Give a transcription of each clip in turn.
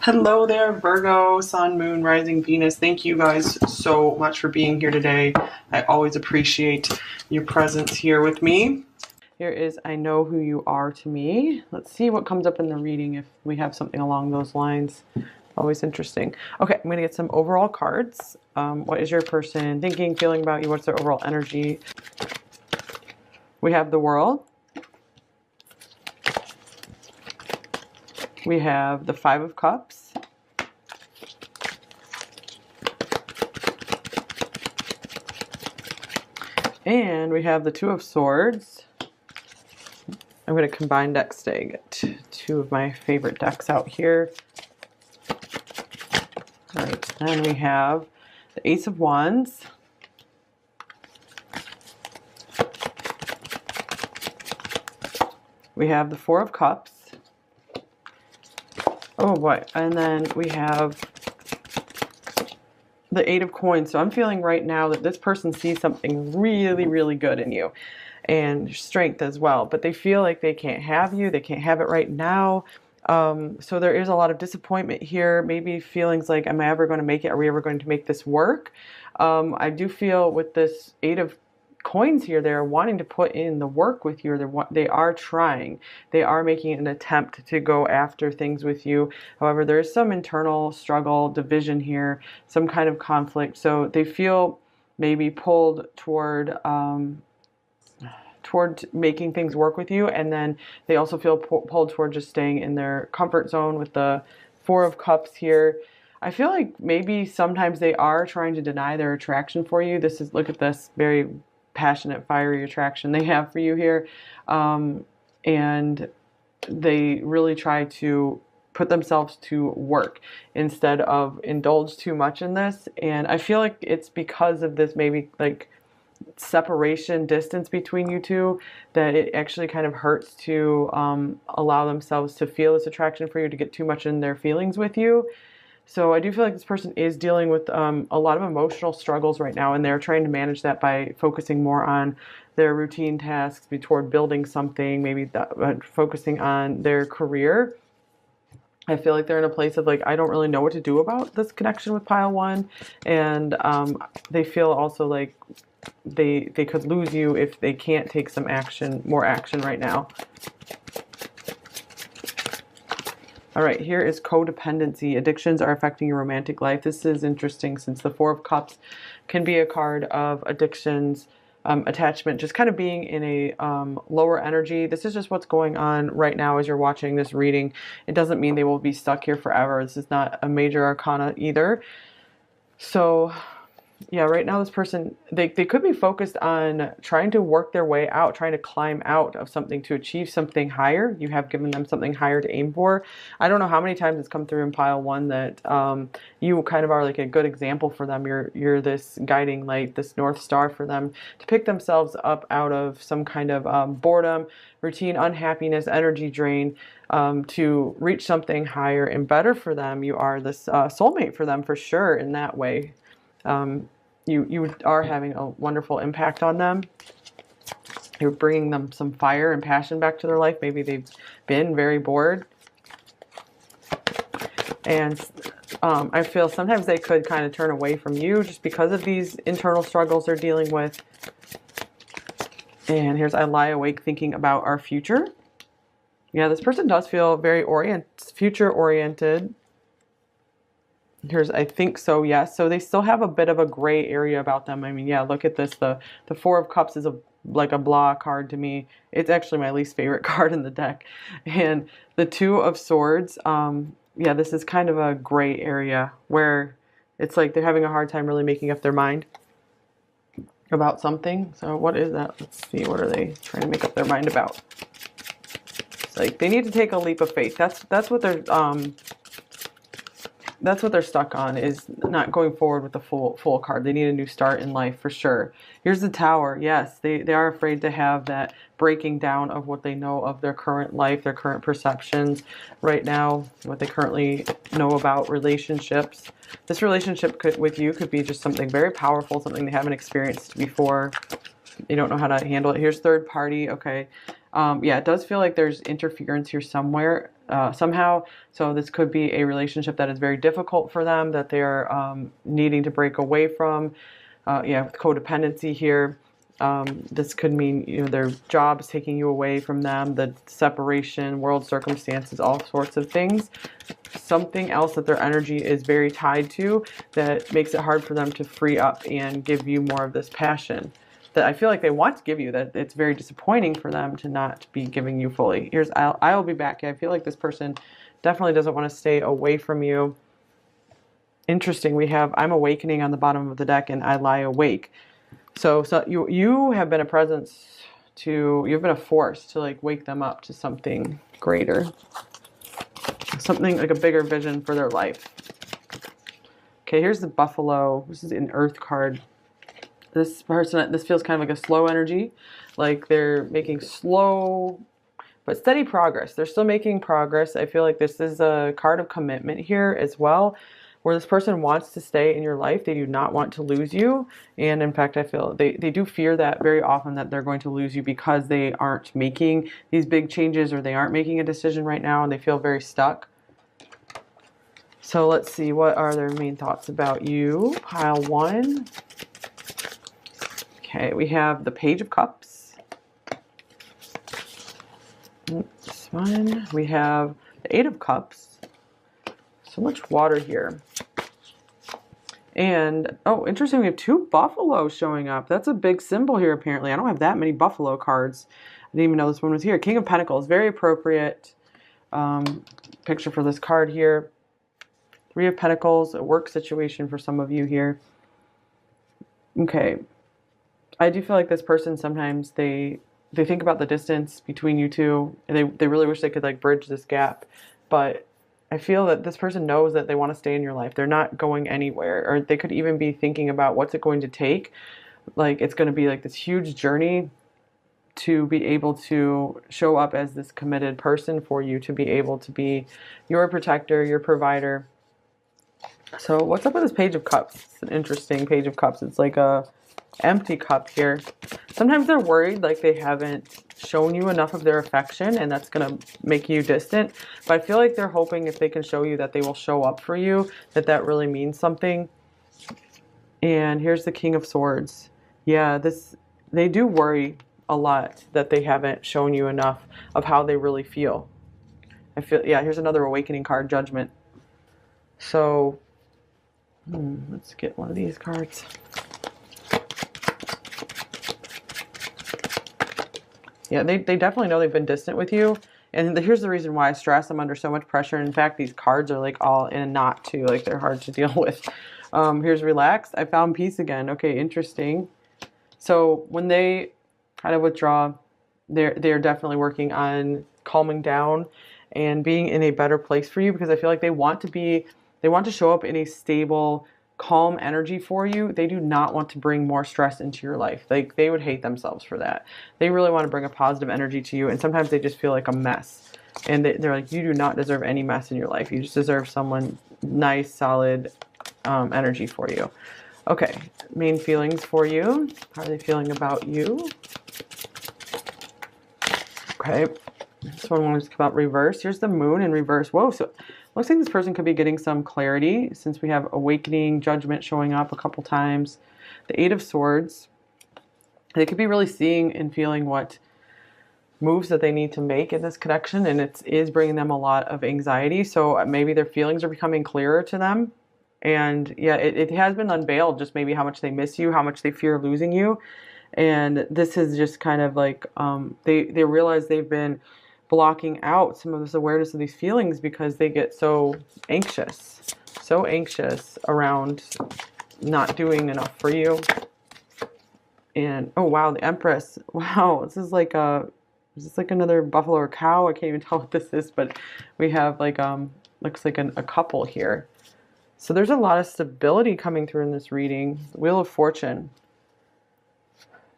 Hello there, Virgo, Sun, Moon, Rising, Venus. Thank you guys so much for being here today. I always appreciate your presence here with me. Here is I Know Who You Are to Me. Let's see what comes up in the reading if we have something along those lines. Always interesting. Okay, I'm going to get some overall cards. What is your person thinking, feeling about you? What's their overall energy? We have the World. We have the Five of Cups. And we have the Two of Swords. I'm going to combine decks today. Get two of my favorite decks out here. All right, then we have the Ace of Wands. We have the Four of Cups. Oh boy, and then we have the Eight of Coins. So I'm feeling right now that this person sees something really, really good in you and strength as well, but they feel like they can't have you. They can't have it right now. So there is a lot of disappointment here, maybe feelings like, am I ever going to make it? Are we ever going to make this work? I do feel with this Eight of Coins here, they're wanting to put in the work with you. They are trying. They are making an attempt to go after things with you. However, there is some internal struggle, division here, some kind of conflict. So they feel maybe pulled toward making things work with you, and then they also feel pulled toward just staying in their comfort zone with the Four of Cups here. I feel like maybe sometimes they are trying to deny their attraction for you. Look at this very passionate, fiery attraction they have for you here. And they really try to put themselves to work instead of indulge too much in this. And I feel like it's because of this maybe like separation, distance between you two, that it actually kind of hurts to allow themselves to feel this attraction for you, to get too much in their feelings with you. So I do feel like this person is dealing with a lot of emotional struggles right now, and they're trying to manage that by focusing more on their routine tasks, toward building something, maybe focusing on their career. I feel like they're in a place of like, I don't really know what to do about this connection with pile one, and they feel also like they could lose you if they can't take some action, more action right now. All right, here is codependency. Addictions are affecting your romantic life. This is interesting since the Four of Cups can be a card of addictions, attachment, just kind of being in a lower energy. This is just what's going on right now as you're watching this reading. It doesn't mean they will be stuck here forever. This is not a major arcana either. So yeah, right now this person, they could be focused on trying to work their way out, trying to climb out of something to achieve something higher. You have given them something higher to aim for. I don't know how many times it's come through in pile one that you kind of are like a good example for them. You're this guiding light, this North Star for them to pick themselves up out of some kind of boredom, routine, unhappiness, energy drain, to reach something higher and better for them. You are this soulmate for them for sure in that way. You are having a wonderful impact on them. You're bringing them some fire and passion back to their life. Maybe they've been very bored. And I feel sometimes they could kind of turn away from you just because of these internal struggles they're dealing with. And here's I lie awake thinking about our future. Yeah, this person does feel very future-oriented. Here's, I think so, yes. So they still have a bit of a gray area about them. I mean, yeah, look at this. The Four of Cups is like a blah card to me. It's actually my least favorite card in the deck. And the Two of Swords, yeah, this is kind of a gray area where it's like they're having a hard time really making up their mind about something. So what is that? Let's see. What are they trying to make up their mind about? It's like they need to take a leap of faith. That's what they're stuck on, is not going forward with the full card. They need a new start in life for sure. Here's the Tower. Yes, they are afraid to have that breaking down of what they know of their current life, their current perceptions right now, what they currently know about relationships. This relationship with you could be just something very powerful, something they haven't experienced before. They don't know how to handle it. Here's third party. Okay. Yeah, it does feel like there's interference here somewhere. somehow. So this could be a relationship that is very difficult for them, that they're needing to break away from. Yeah, with codependency here. This could mean, you know, their job is taking you away from them, the separation, world circumstances, all sorts of things. Something else that their energy is very tied to that makes it hard for them to free up and give you more of this passion that I feel like they want to give you, that it's very disappointing for them to not be giving you fully. Here's I'll be back. I feel like this person definitely doesn't want to stay away from you. Interesting. We have I'm awakening on the bottom of the deck and I lie awake. So you have been a presence to, you've been a force to like wake them up to something greater. Something like a bigger vision for their life. Okay, here's the Buffalo. This is an Earth card. This person, this feels kind of like a slow energy. Like they're making slow but steady progress. They're still making progress. I feel like this is a card of commitment here as well, where this person wants to stay in your life. They do not want to lose you. And in fact, I feel they do fear that very often, that they're going to lose you because they aren't making these big changes, or they aren't making a decision right now, and they feel very stuck. So let's see, what are their main thoughts about you? Pile 1. Okay, we have the Page of Cups. This one. We have the 8 of Cups. So much water here. And, oh, interesting, we have 2 buffaloes showing up. That's a big symbol here, apparently. I don't have that many buffalo cards. I didn't even know this one was here. King of Pentacles, very appropriate picture for this card here. 3 of Pentacles, a work situation for some of you here. Okay. I do feel like this person, sometimes they think about the distance between you two, and they really wish they could like bridge this gap. But I feel that this person knows that they want to stay in your life. They're not going anywhere, or they could even be thinking about what's it going to take. Like it's going to be like this huge journey to be able to show up as this committed person for you, to be able to be your protector, your provider. So what's up with this Page of Cups? It's an interesting Page of Cups. It's like a empty cup here. Sometimes they're worried like they haven't shown you enough of their affection, and that's going to make you distant. But I feel like they're hoping if they can show you that they will show up for you, that really means something. And here's the King of Swords. Yeah, they do worry a lot that they haven't shown you enough of how they really feel. I feel, yeah, here's another awakening card, Judgment. So let's get one of these cards. Yeah, they definitely know they've been distant with you. And here's the reason why: stress. I'm under so much pressure. In fact, these cards are like all in a knot too. Like they're hard to deal with. Here's relaxed. I found peace again. Okay, interesting. So when they kind of withdraw, they're definitely working on calming down and being in a better place for you, because I feel like they want to show up in a stable, calm energy for you. They do not want to bring more stress into your life. Like they would hate themselves for that. They really want to bring a positive energy to you, and sometimes they just feel like a mess. And they're like, you do not deserve any mess in your life. You just deserve someone nice, solid energy for you. Okay, main feelings for you. How are they feeling about you? Okay, this one wants to come out reverse. Here's the Moon in reverse. Whoa, so looks like this person could be getting some clarity, since we have awakening, Judgment showing up a couple times. The 8 of Swords. They could be really seeing and feeling what moves that they need to make in this connection, and it is bringing them a lot of anxiety. So maybe their feelings are becoming clearer to them. And yeah, it has been unveiled just maybe how much they miss you, how much they fear losing you. And this is just kind of like they realize they've been blocking out some of this awareness of these feelings because they get so anxious around not doing enough for you. And oh wow, the Empress. Wow, is this like another buffalo or cow? I can't even tell what this is, but we have like looks like a couple here. So there's a lot of stability coming through in this reading. Wheel of Fortune.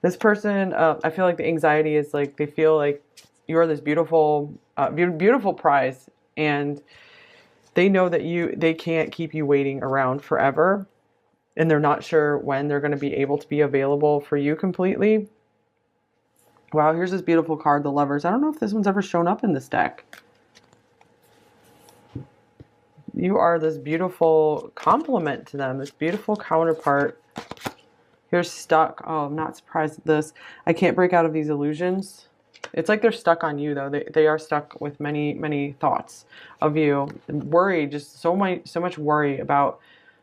This person, I feel like the anxiety is like they feel like you're this beautiful, beautiful prize, and they know that they can't keep you waiting around forever, and they're not sure when they're going to be able to be available for you completely. Wow, here's this beautiful card, the Lovers. I don't know if this one's ever shown up in this deck. You are this beautiful complement to them, this beautiful counterpart. You're stuck. Oh, I'm not surprised at this. I can't break out of these illusions. It's like they're stuck on you, though. They are stuck with many, many thoughts of you. Worry, just so much worry about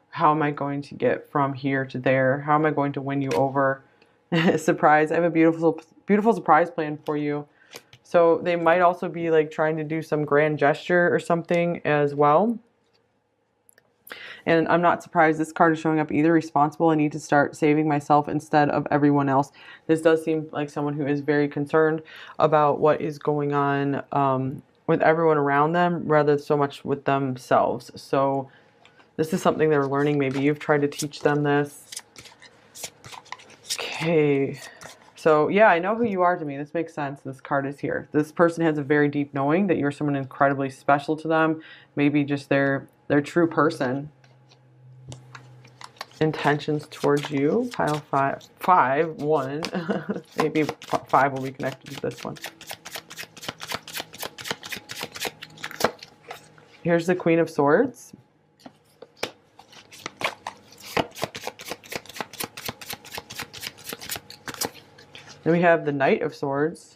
how am I going to get from here to there? How am I going to win you over? Surprise. I have a beautiful, beautiful surprise plan for you. So they might also be like trying to do some grand gesture or something as well. And I'm not surprised this card is showing up either responsible. I need to start saving myself instead of everyone else. This does seem like someone who is very concerned about what is going on with everyone around them rather so much with themselves. So this is something they're learning. Maybe you've tried to teach them this. Okay. So yeah, I know who you are to me. This makes sense. This card is here. This person has a very deep knowing that you're someone incredibly special to them. Maybe just their true person. Intentions towards you. Pile 1. Maybe 5 will be connected to this one. Here's the Queen of Swords. Then we have the Knight of Swords.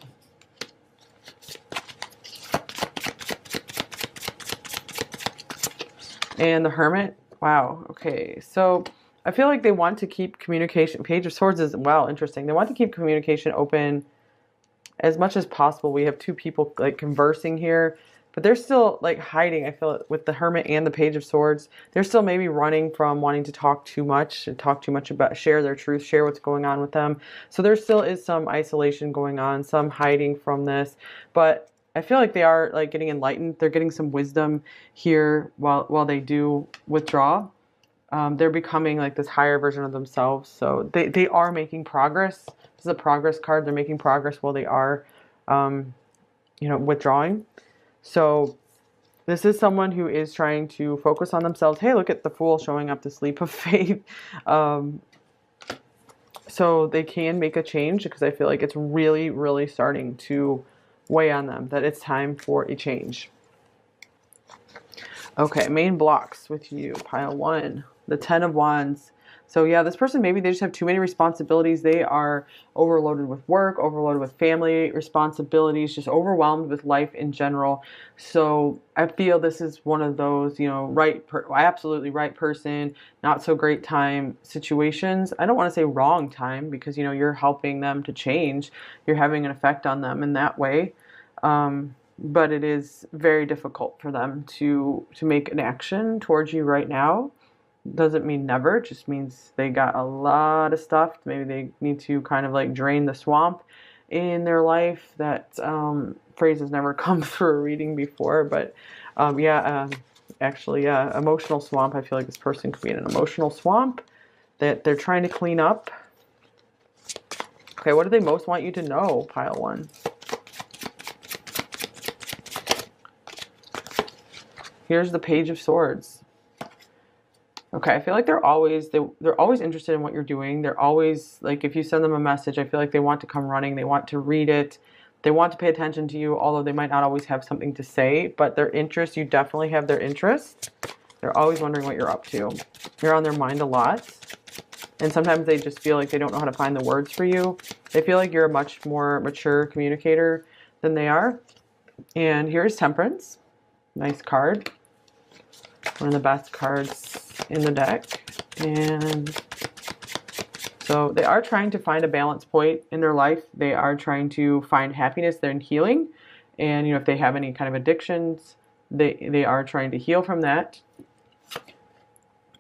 And the Hermit. Wow. Okay. So I feel like they want to keep communication. Page of Swords is, wow, interesting. They want to keep communication open as much as possible. We have 2 people like conversing here, but they're still like hiding. I feel with the Hermit and the Page of Swords, they're still maybe running from wanting to talk too much about, share their truth, share what's going on with them. So there still is some isolation going on, some hiding from this, but I feel like they are like getting enlightened. They're getting some wisdom here while they do withdraw. They're becoming like this higher version of themselves. So they are making progress. This is a progress card. They're making progress while they are, withdrawing. So this is someone who is trying to focus on themselves. Hey, look at the Fool showing up, this leap of faith. So they can make a change because I feel like it's really, really starting to weigh on them that it's time for a change. Okay, main blocks with you. Pile 1. The 10 of Wands. So yeah, this person, maybe they just have too many responsibilities. They are overloaded with work, overloaded with family responsibilities, just overwhelmed with life in general. So I feel this is one of those, absolutely right person, not so great time situations. I don't want to say wrong time because, you're helping them to change. You're having an effect on them in that way. But it is very difficult for them to make an action towards you right now. Doesn't mean never, it just means they got a lot of stuff. Maybe they need to kind of like drain the swamp in their life. That phrase has never come through a reading before, but emotional swamp. I feel like this person could be in an emotional swamp that they're trying to clean up. Okay, what do they most want you to know? Pile 1. Here's the Page of Swords. Okay, I feel like they're always interested in what you're doing. They're always like, if you send them a message, I feel like they want to come running. They want to read it. They want to pay attention to you, although they might not always have something to say. But their interest, you definitely have their interest. They're always wondering what you're up to. You're on their mind a lot. And sometimes they just feel like they don't know how to find the words for you. They feel like you're a much more mature communicator than they are. And here's Temperance. Nice card. One of the best cards in the deck. And so they are trying to find a balance point in their life. They are trying to find happiness. They're in healing. And if they have any kind of addictions, they are trying to heal from that.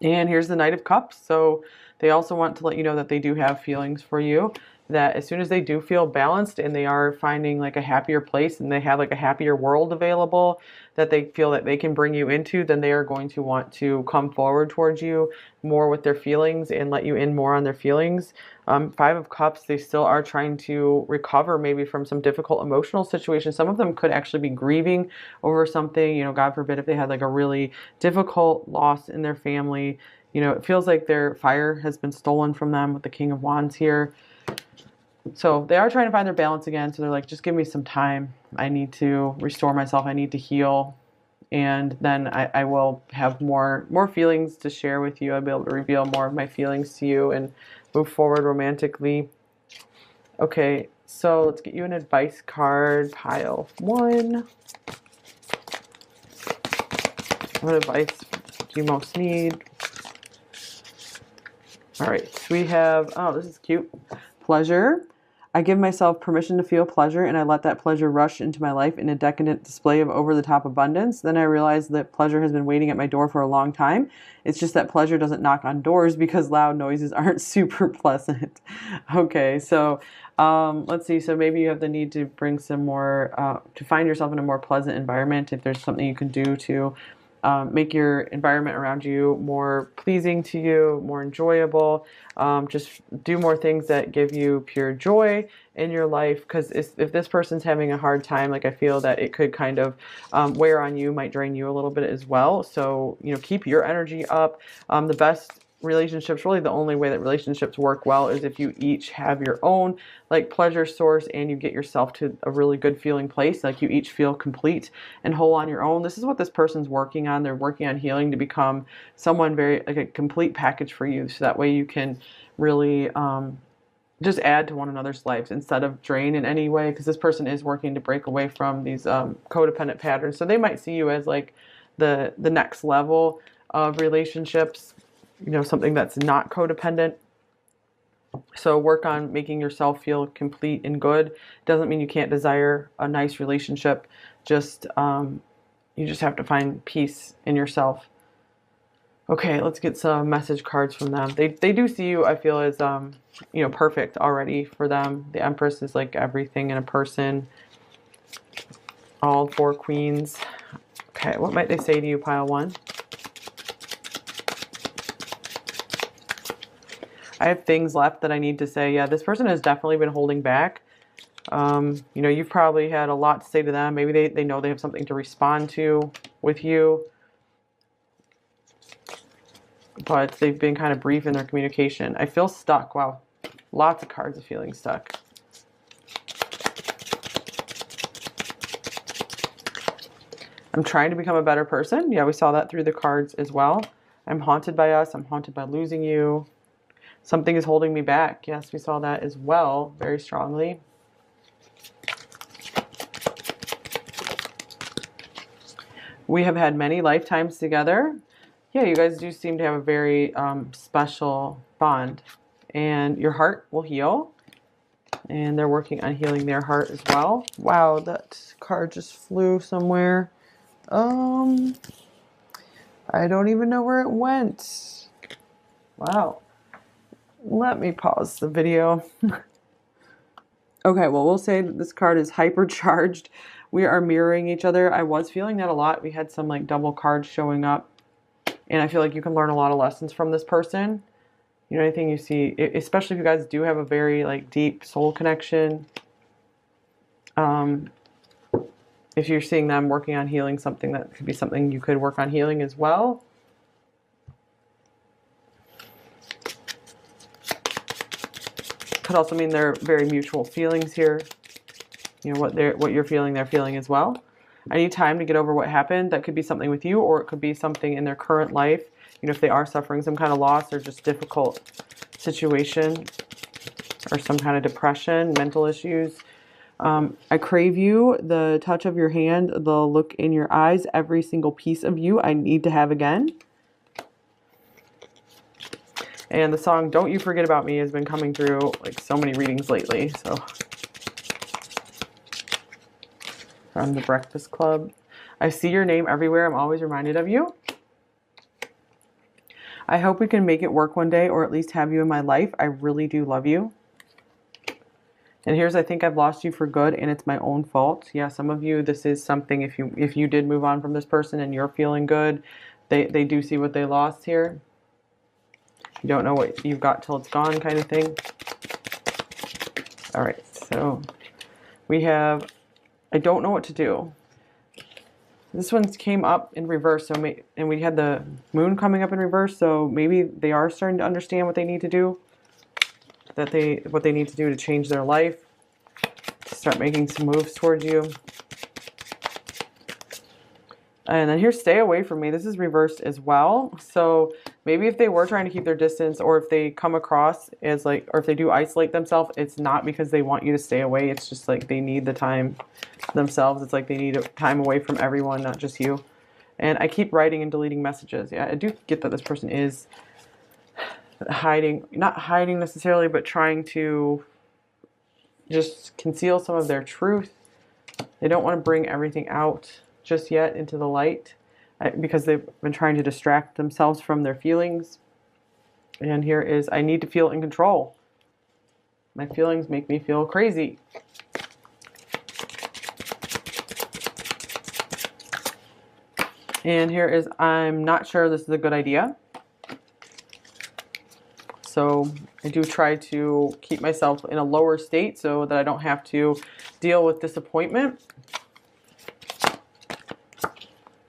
And here's the Knight of Cups. So they also want to let you know that they do have feelings for you. That as soon as they do feel balanced and they are finding like a happier place and they have like a happier world available that they feel that they can bring you into, then they are going to want to come forward towards you more with their feelings and let you in more on their feelings. 5 of Cups, they still are trying to recover maybe from some difficult emotional situations. Some of them could actually be grieving over something, God forbid if they had like a really difficult loss in their family. It feels like their fire has been stolen from them with the King of Wands here. So they are trying to find their balance again. So they're like, just give me some time. I need to restore myself. I need to heal. and then I will have more feelings to share with you. I'll be able to reveal more of my feelings to you and move forward romantically. Okay, so let's get you an advice card, pile 1. What advice do you most need? All right, so we have, oh, this is cute. Pleasure. I give myself permission to feel pleasure, and I let that pleasure rush into my life in a decadent display of over-the-top abundance. Then I realize that pleasure has been waiting at my door for a long time. It's just that pleasure doesn't knock on doors because loud noises aren't super pleasant. Okay, so let's see. So maybe you have the need to bring some more, to find yourself in a more pleasant environment. If there's something you can do to make your environment around you more pleasing to you, more enjoyable. Just do more things that give you pure joy in your life. Because if this person's having a hard time, like I feel that it could kind of wear on you, might drain you a little bit as well. So, you know, keep your energy up. The best relationships, really the only way that relationships work well is if you each have your own like pleasure source and you get yourself to a really good feeling place, like you each feel complete and whole on your own. This is what this person's working on. They're working on healing to become someone very like a complete package for you, so that way you can really just add to one another's lives instead of drain in any way, because this person is working to break away from these codependent patterns. So they might see you as like the next level of relationships, you know, something that's not codependent. So work on making yourself feel complete and good. Doesn't mean you can't desire a nice relationship. Just you just have to find peace in yourself. Okay, let's get some message cards from them. They do see you, I feel, as you know, perfect already for them. The Empress is like everything in a person. All 4 queens. Okay, what might they say to you, pile 1? I have things left that I need to say. Yeah, this person has definitely been holding back. You know, you've probably had a lot to say to them. Maybe they know they have something to respond to with you. But they've been kind of brief in their communication. I feel stuck. Wow. Lots of cards of feeling stuck. I'm trying to become a better person. Yeah, we saw that through the cards as well. I'm haunted by us. I'm haunted by losing you. Something is holding me back. Yes, we saw that as well, very strongly. We have had many lifetimes together. Yeah, you guys do seem to have a very special bond. And your heart will heal. And they're working on healing their heart as well. Wow, that card just flew somewhere. I don't even know where it went. Wow. Let me pause the video. Okay, well, we'll say that this card is hypercharged. We are mirroring each other. I was feeling that a lot. We had some like double cards showing up. And I feel like you can learn a lot of lessons from this person. You know, anything you see, especially if you guys do have a very like deep soul connection. If you're seeing them working on healing something, that could be something you could work on healing as well. Could also mean they're very mutual feelings here. You know, what you're feeling, they're feeling as well. I need time to get over what happened. That could be something with you, or it could be something in their current life. You know, if they are suffering some kind of loss or just difficult situation or some kind of depression, mental issues. I crave you, the touch of your hand, the look in your eyes, every single piece of you I need to have again. And the song Don't You Forget About Me has been coming through like so many readings lately. So from the Breakfast Club. I see your name everywhere. I'm always reminded of you. I hope we can make it work one day, or at least have you in my life. I really do love you. And here's, I think I've lost you for good, and it's my own fault. Yeah, some of you, this is something, if you did move on from this person and you're feeling good, they do see what they lost here. You don't know what you've got till it's gone kind of thing. All right, so we have, I don't know what to do. This one came up in reverse, and we had the moon coming up in reverse, so maybe they are starting to understand what they need to do, what they need to do to change their life, to start making some moves towards you. And then here, stay away from me. This is reversed as well. So maybe if they were trying to keep their distance, or if they come across as like, or if they do isolate themselves, it's not because they want you to stay away. It's just like they need the time themselves. It's like they need time away from everyone, not just you. And I keep writing and deleting messages. Yeah, I do get that this person is hiding, not hiding necessarily, but trying to just conceal some of their truth. They don't want to bring everything out just yet into the light because they've been trying to distract themselves from their feelings. And here is, I need to feel in control. My feelings make me feel crazy. And here is, I'm not sure this is a good idea. So I do try to keep myself in a lower state so that I don't have to deal with disappointment.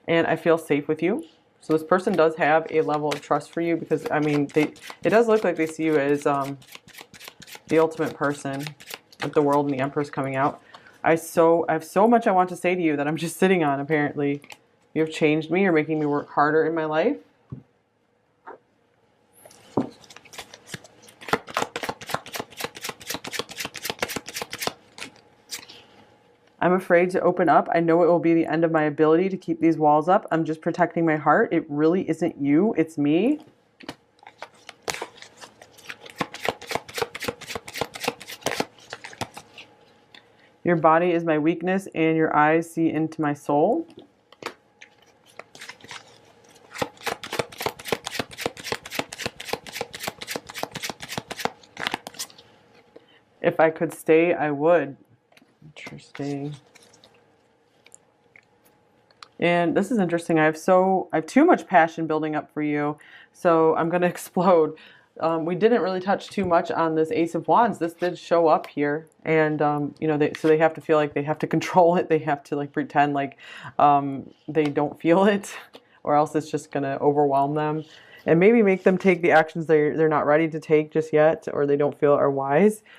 And I feel safe with you. So this person does have a level of trust for you because, I mean, it does look like they see you as the ultimate person with the World and the Empress coming out. I have so much I want to say to you that I'm just sitting on, apparently. You have changed me. You're making me work harder in my life. I'm afraid to open up. I know it will be the end of my ability to keep these walls up. I'm just protecting my heart. It really isn't you. It's me. Your body is my weakness and your eyes see into my soul. If I could stay, I would. Interesting. And this is interesting. I have too much passion building up for you, so I'm going to explode. We didn't really touch too much on this Ace of Wands. This did show up here, and you know, so they have to feel like they have to control it. They have to like pretend like they don't feel it, or else it's just going to overwhelm them, and maybe make them take the actions they're not ready to take just yet, or they don't feel are wise.